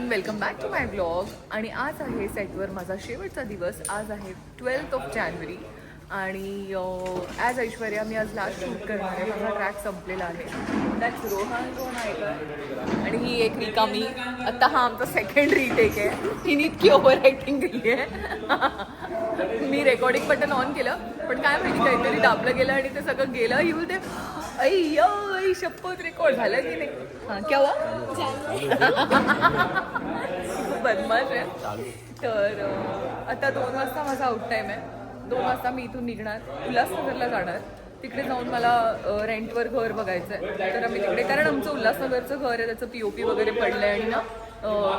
Everyone, welcome back to my blog. आणि आज आहे सेटवर माझा शेवटचा दिवस. आज आहे 12 जानेवारी आणि ॲज ऐश्वर्या मी आज लास्ट शूट करणार आहे. माझा ट्रॅक संपलेला आहे. दॅट्स रोहन नायकर आणि ही एक रिकामी. आत्ता हा आमचा सेकंड रिटेक आहे. हिने इतकी ओव्हर ॲक्टिंग केली आहे. मी रेकॉर्डिंग बटन ऑन केलं पण काय माहिती काहीतरी दाबलं गेलं आणि ते सगळं गेलं. येऊ ते आई शपथ रेकॉर्ड झालं की नाही. हां क्या हुआ? बदमाश आहे. तर आता 2 वाजता माझा आउट टाईम आहे. 2 वाजता मी इथून निघणार, उल्हासनगरला जाणार. तिकडे जाऊन मला रेंटवर घर बघायचं आहे. तर आम्ही तिकडे, कारण आमचं उल्हासनगरचं घर आहे, त्याचं POP वगैरे पडलं आहे आणि ना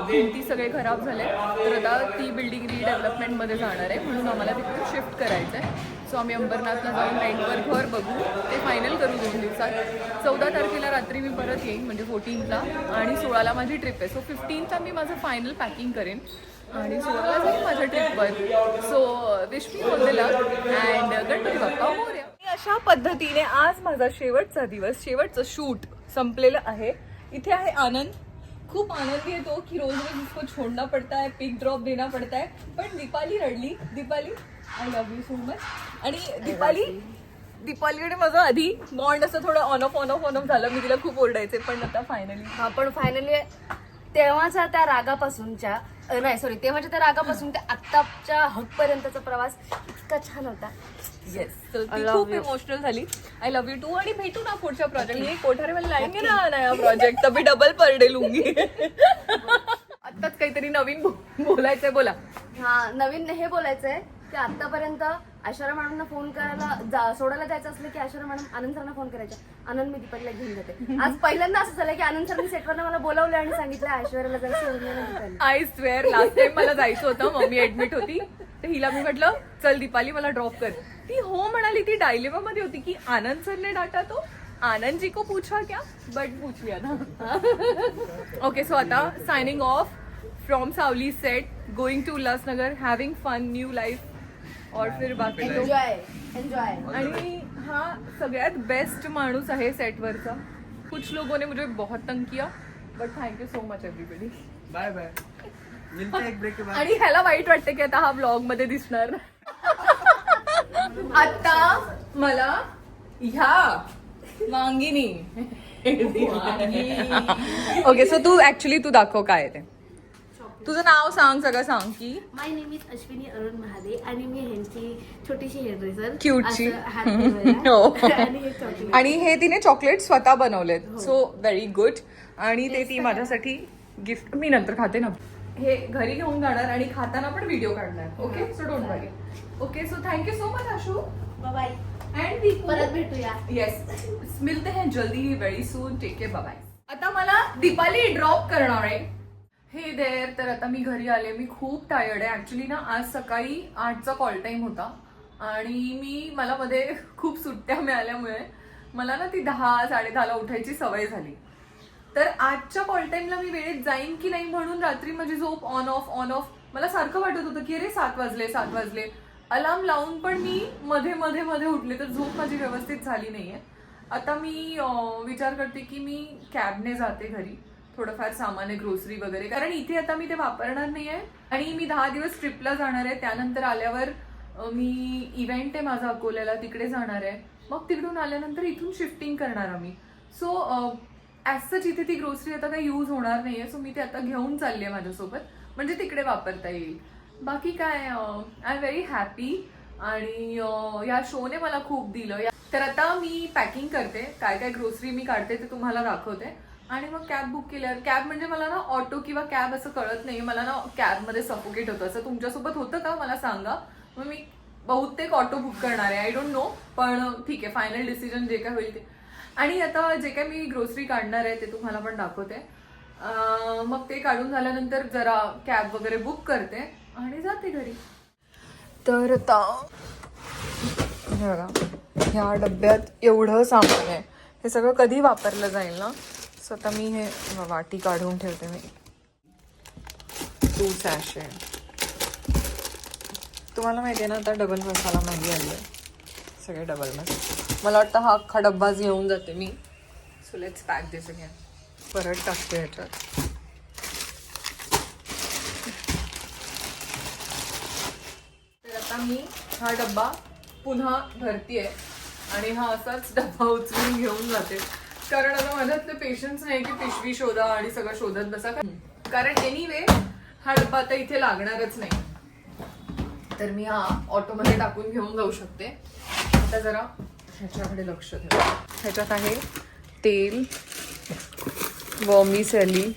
भिंती सगळे खराब झाले. तर आता ती बिल्डिंग रिडेव्हलपमेंटमध्ये जाणार आहे म्हणून आम्हाला तिकडे शिफ्ट करायचं आहे. सो आम्ही अंबरनाथला जाऊन रेंटवर घर बघू, ते फायनल करू 2 दिवसात. 14 तारखेला रात्री मी परत येईन, म्हणजे 14ला, आणि 16ला माझी ट्रिप आहे. सो 15ला मी माझं फायनल पॅकिंग करेन आणि 16ला जाईन माझ्या ट्रिपवर. So wish me all the luck and Ganpati Bappa Morya. अशा पद्धतीने आज माझा शेवटचा दिवस, शेवटचं शूट संपलेलं आहे. इथे आहे आनंद. खूप आनंद येतो की रोज रोज इसको छोड़ना पड़ता है, पिक ड्रॉप देना पड़ता है. पण दीपाली रडली. Deepali, I love you so much. आणि दीपालीकडे माझं आधी बॉन्ड असं थोडं ऑन ऑफ झालं. मी तिला खूप ओरडायचे, पण आता फायनली तेव्हाच्या त्या रागापासूनच्या तेव्हाच्या त्या रागापासून त्या आत्ताच्या हकपर्यंतचा प्रवास इतका छान होता. येस, तर ती खूप इमोशनल झाली. I love you too. आणि भेटू ना पुढच्या प्रोजेक्ट. ये कोठारे वाले लाएंगे ना नया प्रोजेक्ट, तभी डबल पर डे लूंगी. आत्ताच काहीतरी नवीन बोलायचंय. बोला. हा, नवीन हे बोलायचंय की आतापर्यंत ऐश्वर्या मॅडमना फोन करायला सोडायला जायचं असलं की ऐश्वर्या मॅडम आनंद सरांना फोन करायच्या, आनंद मी दीपालीला घेऊन जाते. आज पहिल्यांदा असं झालं की आनंद सरांनी सेटवरनं मला बोलावलं आणि सांगितलं ऐश्वर्याला जायचं. आय स्वेअर लास्ट टाइम मला जायचं होतं, मम्मी ऍडमिट होती, तर हिला मी म्हटलं चल दीपाली मला ड्रॉप कर. ती हो म्हणाली. ती डायलेमा मध्ये होती की आनंद सरने डाटा तो आनंद जी को पूछा क्या, बट पूछ लिया ना. ओके, सो आता signing off from Sawali set, going to Ulhasnagar, having fun, new life और फिर बाकी एन्जॉय. आणि हा सगळ्यात बेस्ट माणूस आहे सेटवरचा. कुछ लोगों ने मुझे बहुत तंग किया, but thank you so much everybody. Bye bye. मिलते हैं एक ब्रेक के बाद. आणि ह्याला वाईट वाटतं की आता हा ब्लॉग मध्ये दिसणार. आता मला ह्या वांगिनी. ओके, सो तू ऍक्च्युली तू दाखव काय आहे ते. तुझं नाव सांग, सगळं सांग. की माय नेम इज अश्विनी अरुण महादे आणि मी ह्यांची छोटीशी हेअरड्रेसर. क्यूटची. आणि आणि हे तिने चॉकलेट स्वतः बनवलेत. So very good. आणि ते ती माझ्यासाठी गिफ्ट, मी नंतर खाते ना. हे घरी घेऊन जाणार आणि खाताना पण व्हिडिओ काढणार. Okay, so don't worry. Okay, so thank you so much Ashu. Bye. And we परत भेटूया. येस, मिलते हैं जल्दी, very soon. Take care, bye bye. आता मला दीपाली ड्रॉप करणार आहे. हे देर. तर आता मी घरी आले. मी खूप टायर्ड आहे ऍक्च्युली ना. आज सकाळी 8चा कॉल टाइम होता आणि मला मध्ये खूप सुट्ट्या मिळाल्यामुळे मला ना ती 10-10:30ला उठायची सवय झाली. तर आजच्या कॉल टाइमला मी वेळेत जाईन की नाही म्हणून रात्री माझी झोप ऑन ऑफ. मला सारखं वाटत होतं की अरे 7 वाजले. अलार्म लावून पण मी मध्ये उठले, तर झोप माझी व्यवस्थित झाली नाहीये. आता मी विचार करते की मी कॅबने जाते घरी. थोडंफार सामान आहे, ग्रोसरी वगैरे, कारण इथे आता मी ते वापरणार नाहीये. आणि मी 10 दिवस ट्रिपला जाणार आहे. त्यानंतर आल्यावर मी इव्हेंट आहे माझा अकोल्याला, तिकडे जाणार आहे. मग तिकडून आल्यानंतर इथून शिफ्टिंग करणार आम्ही. सो ॲज सच इथे ती ग्रोसरी आता काही यूज होणार नाहीये. सो मी ते आता घेऊन चालली आहे माझ्यासोबत, म्हणजे तिकडे वापरता येईल. बाकी काय, आय एम व्हेरी हॅपी. आणि या शोने मला खूप दिलं. तर आता मी पॅकिंग करते, काय काय ग्रोसरी मी काढते ते तुम्हाला दाखवते. आणि मग कॅब बुक केल्यावर, कॅब म्हणजे मला ना ऑटो किंवा कॅब असं कळत नाही. मला ना कॅबमध्ये सफोकेट होतं. असं तुमच्यासोबत होतं का मला सांगा. मग मी बहुतेक ऑटो बुक करणार आहे. आय डोंट नो, पण ठीक आहे, फायनल डिसिजन जे काय होईल ते. आणि आता जे काय मी ग्रोसरी काढणार आहे ते तुम्हाला पण दाखवते. मग ते काढून झाल्यानंतर जरा कॅब वगैरे बुक करते आणि जाते घरी. तर आता बघा, ह्या डब्यात एवढं सामान आहे. हे सगळं कधी वापरलं जाईल ना. सो आता मी हे वाटी काढून ठेवते. मी 2 सॅशे. तुम्हाला माहिती आहे ना, आता डबल मसाला मॅगी आली आहे. सगळे डबल मसाला. मला वाटतं हा अख्खा डब्बाच घेऊन जाते मी. So let's pack this again. परत टाकते ह्याच्यात. आता मी हा डब्बा पुन्हा भरतीये आणि हा असाच डब्बा उचलून घेऊन जाते, कारण आता माझ्यातले पेशन्स नाही की पिशवी शोधा आणि सगळं शोधत बसा, कारण एनिवे हा डब्बा आता इथे लागणारच नाही, तर मी हा ऑटोमध्ये टाकून घेऊन जाऊ शकते. आता जरा ह्याच्याकडे लक्ष ठेवा. ह्याच्यात आहे तेल, वर्मिसेली,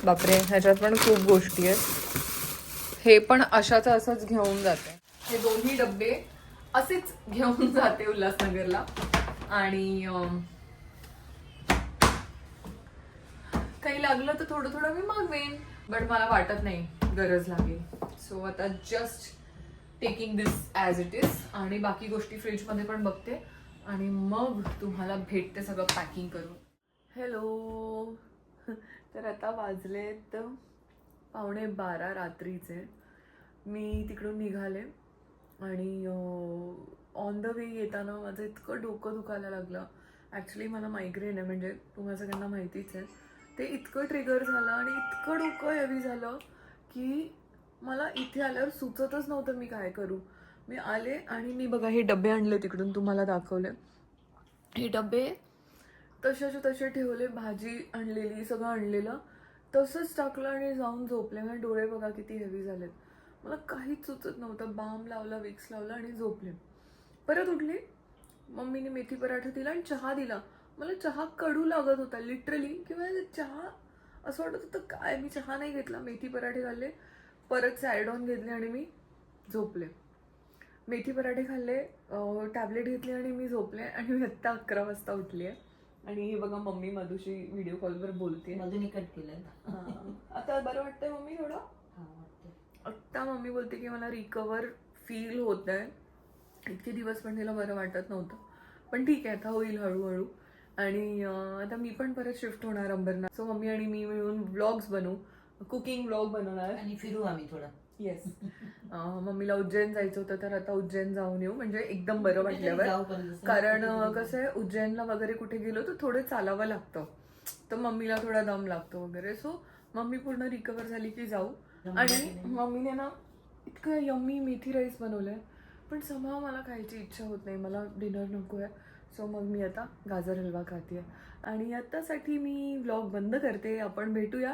बापरे ह्याच्यात पण खूप गोष्टी आहेत. हे पण अशाच असंच घेऊन जाते. हे दोन्ही डब्बे असेच घेऊन जाते उल्हासनगरला. आणि काही लागलं तर थोडं थोडं मी मागवेन, बट मला वाटत नाही गरज लागेल. सो आता just taking this as it is, आणि बाकी गोष्टी फ्रीजमध्ये पण बघते आणि मग तुम्हाला भेटते सगळं पॅकिंग करून. हॅलो, तर आता वाजलेत 11:15 रात्रीचे. मी तिकडून निघाले आणि ऑन द वे येताना माझं इतकं डोकं दुखायला लागलं. ॲक्च्युली मला मायग्रेन आहे, म्हणजे तुम्हाला सगळ्यांना माहितीच आहे. ते इतकं ट्रिगर झालं आणि इतकं डोकं हेवी झालं की मला इथे आल्यावर सुचतच नव्हतं मी काय करू. मी आले आणि मी बघा हे डबे आणले तिकडून, तुम्हाला दाखवले. हे डबे तसेचे तसे ठेवले, भाजी आणलेली, सगळं आणलेलं तसंच टाकलं आणि जाऊन झोपले. माझे डोळे बघा किती हेवी झालेत. मला काहीच सुचत नव्हतं. बाम लावला, विक्स लावला आणि झोपले. परत उठली, मम्मीने मेथी पराठा दिला आणि चहा दिला. मला चहा कडू लागत होता लिटरली, किंवा चहा असं वाटत होतं काय. मी चहा नाही घेतला, मेथी पराठे खाल्ले, परत सॅरडॉन घेतले आणि मी झोपले. मेथी पराठे खाल्ले, टॅबलेट घेतली आणि मी झोपले. आणि मी आत्ता 11 वाजता उठली आहे. आणि हे बघा मम्मी मधुशी व्हिडिओ कॉलवर बोलते. मधुने कट केलं. आता बरं वाटतंय मम्मी थोडं. आत्ता मम्मी बोलते की मला रिकवर फील होत आहे. इतके दिवस पण तिला बरं वाटत नव्हतं, पण ठीक आहे आता होईल हळूहळू. आणि आता मी पण परत शिफ्ट होणार अंबरनाथ. सो मम्मी आणि मी मिळून व्लॉग्स बनवू, कुकिंग व्लॉग बनवणार आणि फिरू आम्ही थोडं. येस. मम्मीला उज्जैन जायचं होतं, तर आता उज्जैन जाऊन येऊ, म्हणजे एकदम बरं वाटल्यावर. कारण कसं आहे, उज्जैनला वगैरे कुठे गेलो तर थोडं चालावं लागतं, तर मम्मीला थोडा दम लागतो वगैरे. सो मम्मी पूर्ण रिकवर झाली की जाऊ. आणि मम्मीने ना इतकं यम्मी मेथी राईस बनवलंय, पण समहा मला खायची इच्छा होत नाही, मला डिनर नको आहे. सो मग मी आता गाजर हलवा खाते आहे. आणि आत्तासाठी मी व्लॉग बंद करते. आपण भेटूया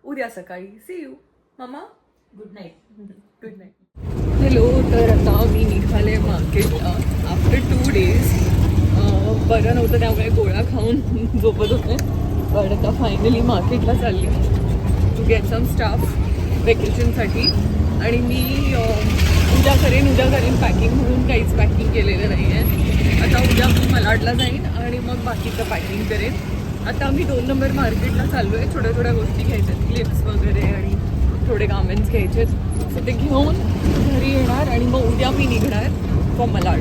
उद्या सकाळी. See you mamma. Good night. Good night. Hello, तर आता मी निघाले मार्केटला आफ्टर 2 days. बरं नव्हतं त्यामुळे गोळ्या खाऊन झोपत होते, पण आता फायनली मार्केटला चालली टू गेट सम स्टाफ वेकेशनसाठी. आणि मी उद्या करेन पॅकिंग, म्हणून काहीच पॅकिंग केलेलं नाही आहे. आता उद्या मी मलाडला जाईन आणि मग बाकीचं पॅकिंग करेन. आता आम्ही 2 नंबर मार्केटला चाललो आहे. थोड्या गोष्टी घ्यायच्यात, क्लिप्स वगैरे आणि थोडे गार्मेंट्स घ्यायचे, सो ते घेऊन घरी येणार आणि मग उद्या मी निघणार फॉर मलाड.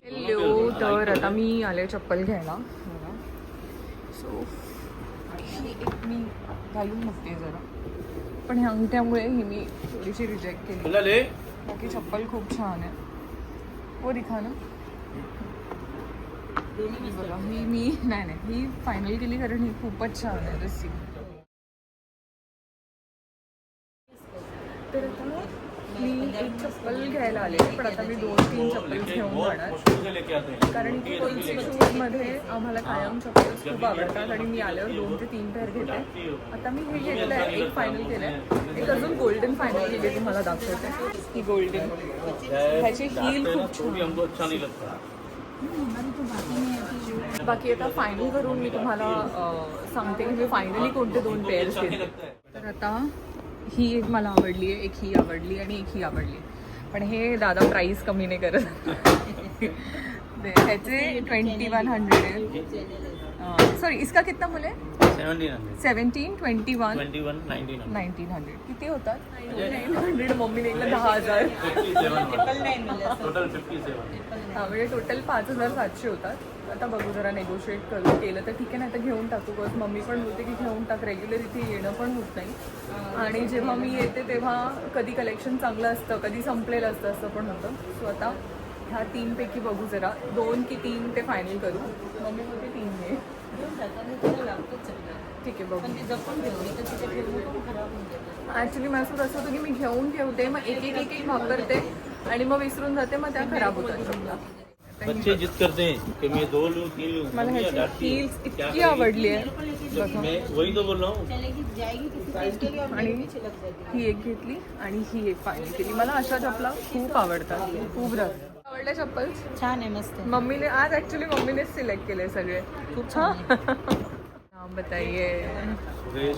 हॅलो, तर आता मी आले चप्पल घ्यायला. सो एक मी घालून बघते जरा, पण ह्या अंगठ्यामुळे ही मी थोडीशी रिजेक्ट केली. बाकी चप्पल खूप छान आहे. वो दिखा ना. बघा ही मी नाही ही फायनल केली, कारण ही खूपच छान आहे रस्सी. तर आता मी एक चप्पल घ्यायला आले, पण आता मी 2-3 चप्पल घेऊन जाणार, कारण की कोणती शूजमध्ये आम्हाला कायम चप्पल खूप आवडतात आणि मी आल्यावर 2 ते 3 पेअर घेते. आता मी हे घेतलं आहे, एक फायनल केलं आहे, एक अजून गोल्डन फायनल केली, तुम्हाला दाखवते. ही गोल्डन, ह्याची हील खूप छान. बाकी आता फायनल करून मी तुम्हाला सांगते की मी फायनली कोणते 2 पेअर्स घेतले. तर आता ही एक मला आवडली आहे, एक ही आवडली आणि एक ही आवडली, पण हे दादा प्राइस कमी नाही करत. ह्याचे 2100 आहे. सॉरी, इसका कितना बोले? 17, 21, 1900. किती होतात? 900. मम्मीने एकला 10,000. हां, म्हणजे टोटल 5,700 होतात. आता बघू, जरा नेगोशिएट करू, केलं तर ठीक आहे, नाही तर घेऊन टाकू. बस मम्मी पण बोलते की घेऊन टाक, रेग्युलर इथे येणं पण होत नाही. आणि जेव्हा मी येते तेव्हा कधी कलेक्शन चांगलं असतं, कधी संपलेलं असतं, असं पण होतं. सो आता ह्या 3 पैकी बघू, जरा 2 की 3 ते फायनल करू. मम्मी बोलते 3 घे. ठीक आहे बघ. पण ती जपून ठेवली तर तिथे ठेवून पण खराब होऊन जातं. ऍक्च्युली माझं असं होतं की मी घेऊन ठेवते, मग एक एक वापरते आणि मग विसरून जाते, मग त्या खराब होतात समजा. बच्चे जिद करते हैं कि मैं 2 लूँ 3 लूँ, मला मम्मी ह्याची डांटती है। हील्स क्या इतकी करेगी? आवडली आहे जब मैं वही तो बोल रहा हूँ। चलेगी जाएगी किसी चीज के लिए और आणि मेरे पीछे लग जाएगी. ही एक घेतली आणि ही एक फायनल केली. मला अशा चपला खूप आवडतात, खूप जास्त आवडल्या चप्पल. छान आहे मस्त आहे. मम्मीने आज ऍक्च्युली मम्मीनेच सिलेक्ट केले सगळे. खूप छान आहे. नाम बताइए. सुरेश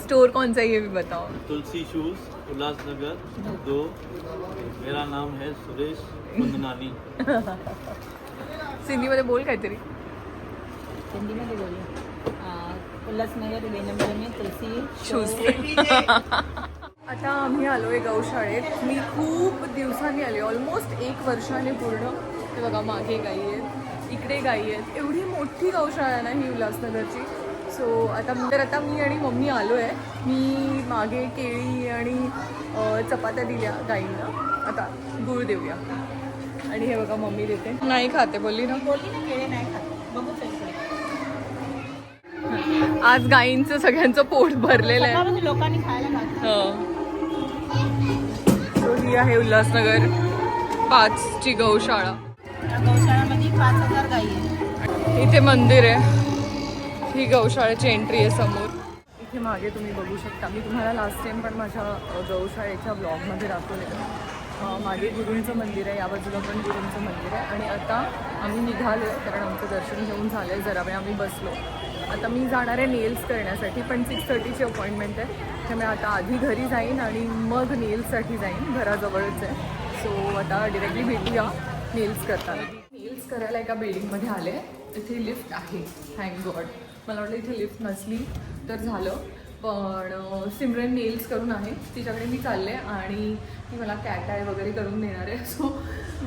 स्टोर कौन सा है ये भी बताओ. तुलसी शूज उल्लासनगर 2। मेरा नाम है सुरेश वंदनानी। सिंधीमध्ये बोल काहीतरी. हिंदीमध्ये बोलू. उल्हासनगर 2 नंबर में तुलसी शूज. आता आम्ही आलोय गौशाळेत. मी खूप दिवसांनी आले, ऑलमोस्ट 1 वर्षाने पूर्ण. ते बघा मागे गाई आहेत, इकडे गाई आहेत. एवढी मोठी गौशाळा आहे ना ही उल्हासनगरची. सो आता मी आणि मम्मी आलो आहे. मी मागे केळी आणि चपात्या दिल्या गाईंना. आता गुळ देऊया. आणि हे बघा मम्मी देते. नाही खाते बोलली ना. बोलली ना केळे नाही खात. बघू चल. आज गाईंचं सगळ्यांचं पोट भरलेलं आहे. सकाळपासून लोकांनी खायला घातलं. सो ही आहे उल्हासनगर 5ची गौशाळा. या गौशाळामध्ये 5,000 गाई आहे. इथे मंदिर आहे. ही गौशाळेची एंट्री आहे समोर. इथे मागे तुम्ही बघू शकता. मी तुम्हाला लास्ट टाइम पण माझ्या गौशाळेच्या ब्लॉगमध्ये दाखवलेलं. मागे गुरूंचं मंदिर आहे, या बाजूला पण गुरूंचं मंदिर आहे. आणि आता आम्ही निघालो आहे कारण आमचं दर्शन घेऊन झालं आहे. जरा वेळ आम्ही बसलो. आता मी जाणार आहे नेल्स करण्यासाठी, पण 6:30ची अपॉइंटमेंट आहे. त्यामुळे आता आधी घरी जाईन आणि मग नेल्ससाठी जाईन. घराजवळच आहे. सो आता डिरेक्टली भेटूया नेल्स करताना. नेल्स करायला एका बिल्डिंगमध्ये आले. इथे लिफ्ट आहे, थँक गॉड. मला वाटलं इथे लिफ्ट नसली तर झालं, पण सिमरन नेल्स करून आहे, तिच्याकडे मी चालले आणि ती मला कॅट आय वगैरे करून देणार आहे. सो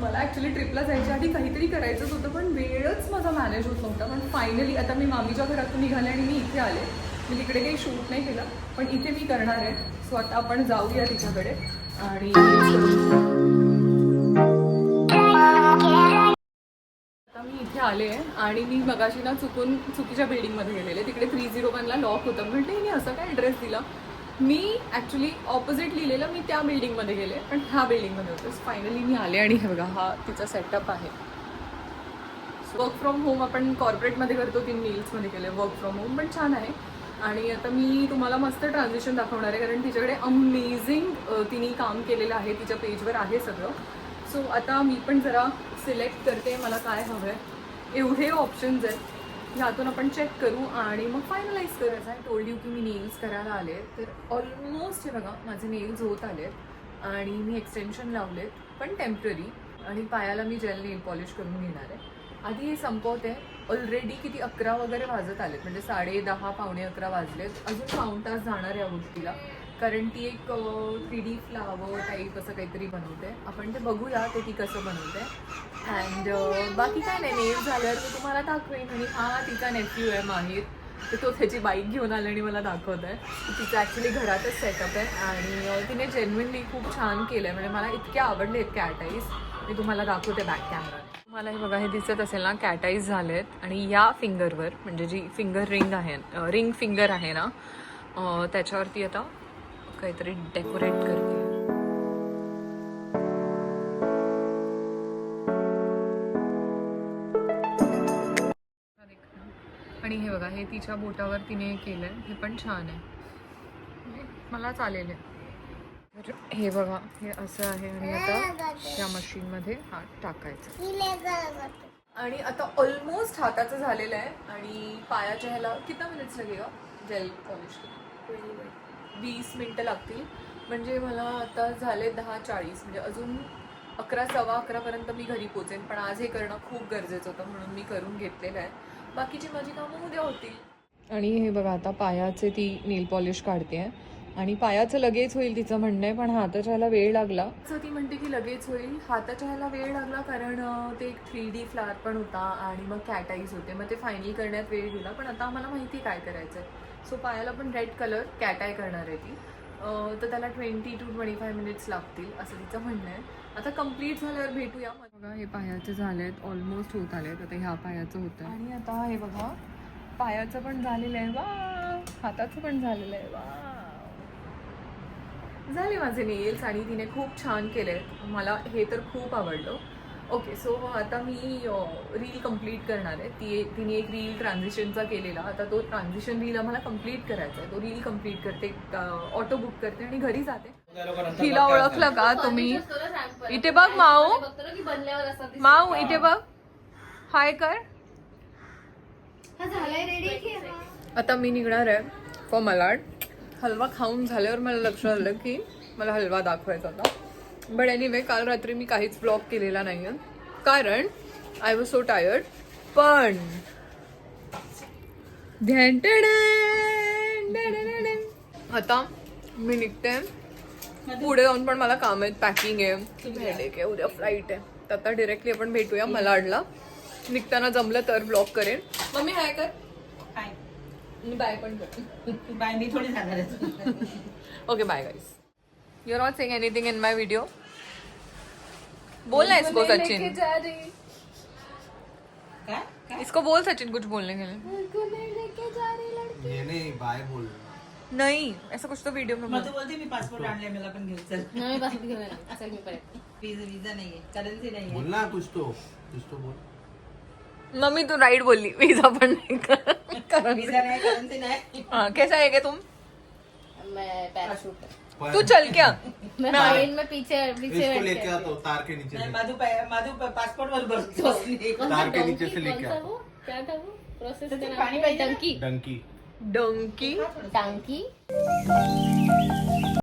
मला ॲक्च्युली ट्रिपला जायच्या आधी काहीतरी करायचंच होतं, पण वेळच माझा मॅनेज होत नव्हता. पण फायनली आता मी मामीच्या घरातून निघाले आणि मी इथे आले. मी तिकडे काही शूट नाही केलं, पण इथे मी करणार आहे. सो आता आपण जाऊया तिच्याकडे आणि आता मी इथे आले आहे आणि मी मगाशी ना चुकीच्या बिल्डिंगमध्ये गेलेले. तिकडे 301ला लॉक होतं. म्हणते मी असं काय ॲड्रेस दिला. मी ॲक्च्युली ऑपोजिट लिहिलेलं, मी त्या बिल्डिंगमध्ये गेले, पण ह्या बिल्डिंगमध्ये होतं. फायनली मी आले आणि हे बघा हा तिचा सेटअप आहे. वर्क फ्रॉम होम आपण कॉर्पोरेटमध्ये करतो, ती नेल्समध्ये केलं आहे वर्क फ्रॉम होम, पण छान आहे. आणि आता मी तुम्हाला मस्त ट्रान्झिशन दाखवणार आहे कारण तिच्याकडे अमेझिंग तिने काम केलेलं आहे. तिच्या पेजवर आहे सगळं. सो आता मी पण जरा सिलेक्ट करते मला काय हवं आहे. एवढे ऑप्शन्स आहेत, ह्यातून आपण चेक करू आणि मग फायनलाइज करायचं आहे. टोल्ड यू की मी नेल्स करायला आले, तर ऑलमोस्ट हे बघा माझे नेल्स होत आले आणि मी एक्सटेन्शन लावलेत, पण टेम्पररी. आणि पायाला मी जेल नेल पॉलिश करून घेणार आहे. आधी हे संपवते. ऑलरेडी किती 11 वगैरे वाजत आलेत, म्हणजे 10:30 पावणे 11 वाजलेत. अजून पाऊण तास जाणार आहे या गोष्टीला, कारण ती एक 3D फ्लावर टाईप असं काहीतरी बनवते. आपण ते बघूया ते ती कसं बनवते. अँड बाकी काय नाही, नेल झाल्यावर मी तुम्हाला दाखवेन. आणि हा तिचा नेफ्यू आहे माहीर, तर तो त्याची बाईक घेऊन आला आणि मला दाखवत आहे. तिचं ॲक्च्युली घरातच सेटअप आहे आणि तिने जेन्युइनली खूप छान केलं आहे. म्हणजे मला इतके आवडले आहेत कॅट आईज. मी तुम्हाला दाखवते बॅक कॅमेरा. मला हे बघा हे दिसत असेल ना, कॅट आईज झाले आहेत. आणि या फिंगरवर म्हणजे जी फिंगर रिंग आहे, रिंग फिंगर आहे ना, त्याच्यावरती आता काहीतरी डेकोरेट करते. आणि हे बघा हे तिच्या बोटावर तिने केलंय, हे पण छान आहे, मला चालेल आहे. तर हे बघा हे असं आहे आणि आता या मशीनमध्ये हात टाकायचा. आणि आता ऑलमोस्ट हाताचं झालेलं आहे. आणि पायाच्या ह्याला किती मिनिट्स लागेल जेल पॉलिश? 20 मिनटं लागतील. म्हणजे मला आता झाले 10:40, म्हणजे अजून 11, 11:15 मी घरी पोचेन. पण आज हे करणं खूप गरजेचं होतं म्हणून मी करून घेतलेलं आहे. बाकीची माझी कामं उद्या होतील. आणि हे बघा आता पायाचे ती नेल पॉलिश काढते आहे आणि पायाचं लगेच होईल तिचं म्हणणं आहे, पण हाताच्या ह्याला वेळ लागला. असं ती म्हणते की लगेच होईल. हाताच्या ह्याला वेळ लागला कारण ते एक 3D फ्लावर पण होता आणि मग कॅट आईज होते, मग ते फायनल करण्यात वेळ गेला. पण आता आम्हाला माहिती काय करायचं आहे. सो पायाला पण रेड कलर कॅट आय करणार आहे ती, तर त्याला 20 to 25 मिनिट्स लागतील असं तिचं म्हणणं आहे. आता कंप्लीट झाल्यावर भेटूया. बघा हे पायाचे झाले आहेत, ऑलमोस्ट होत आले आहेत. आता ह्या पायाचं होतं आणि आता हे बघा पायाचं पण झालेलं आहे वा, हाताचं पण झालेलं आहे वा. झाले माझे नेल्स आणि तिने खूप छान केले. मला हे तर खूप आवडलं. ओके, सो आता मी रील कंप्लीट करणार आहे. तिने एक रील ट्रान्झिशनचा केलेला, आता तो ट्रान्झिशन रील आम्हाला कंप्लीट करायचा आहे. तो रील कंप्लीट करते, ऑटो बुक करते आणि घरी जाते. तिला ओळखलं का तुम्ही? इथे बघ माऊ, माऊ इथे बघ, हाय कर. आता मी निघणार आहे फॉर मलाड. हलवा खाऊन झाल्यावर मला लक्षात आलं की मला हलवा दाखवायचा होता. बट एनिवे, काल रात्री मी काहीच ब्लॉग केलेला नाही आहे कारण आय वॉज सो टायर्ड. पण आता मी निघते. पुढे जाऊन पण मला काम आहेत, पॅकिंग आहे, हेडेक आहे, उद्या फ्लाईट आहे. तर आता डिरेक्टली आपण भेटूया मलाडला. निघताना जमलं तर ब्लॉग करेन. मम्मी हाय कर. काय मी बाय पण कर. बाय मी थोडी जाणार आहे. Okay bye guys. You are not saying anything in my video. बोल ना इसको सचिन. काय काय इसको बोल सचिन कुछ बोलने के लिए. ये नहीं बाय बोल. नहीं, ऐसा कुछ तो वीडियो में मग बोल. तू बोलते मी पासपोर्ट आणले मला पण घेऊन चल. नाही पासपोर्ट घेऊन येणार. चल मी परत. विजा नाहीये, करन्सी नाहीये. बोल ना कुछ तो बोल. मम्मी तू राइट बोलली, वीजा पण नाही कर. विजा नाही, करन्सी नाही. हाँ, कैसा है तुम? मैं पैराशूट. तू चल क्या. मैं प्लेन में पीछे पीछे इसको बैठ लेके के. आता हूँ तार के नीचे नाही, से. माझू पासपोर्ट वर बसतो. तार के नीचे से लेके कौन सा आता वो? क्या था वो प्रोसेस का त्याच्यात नाम? पाणी पाहिजे ना? टंकी. डंकी. डंकी. टांकी.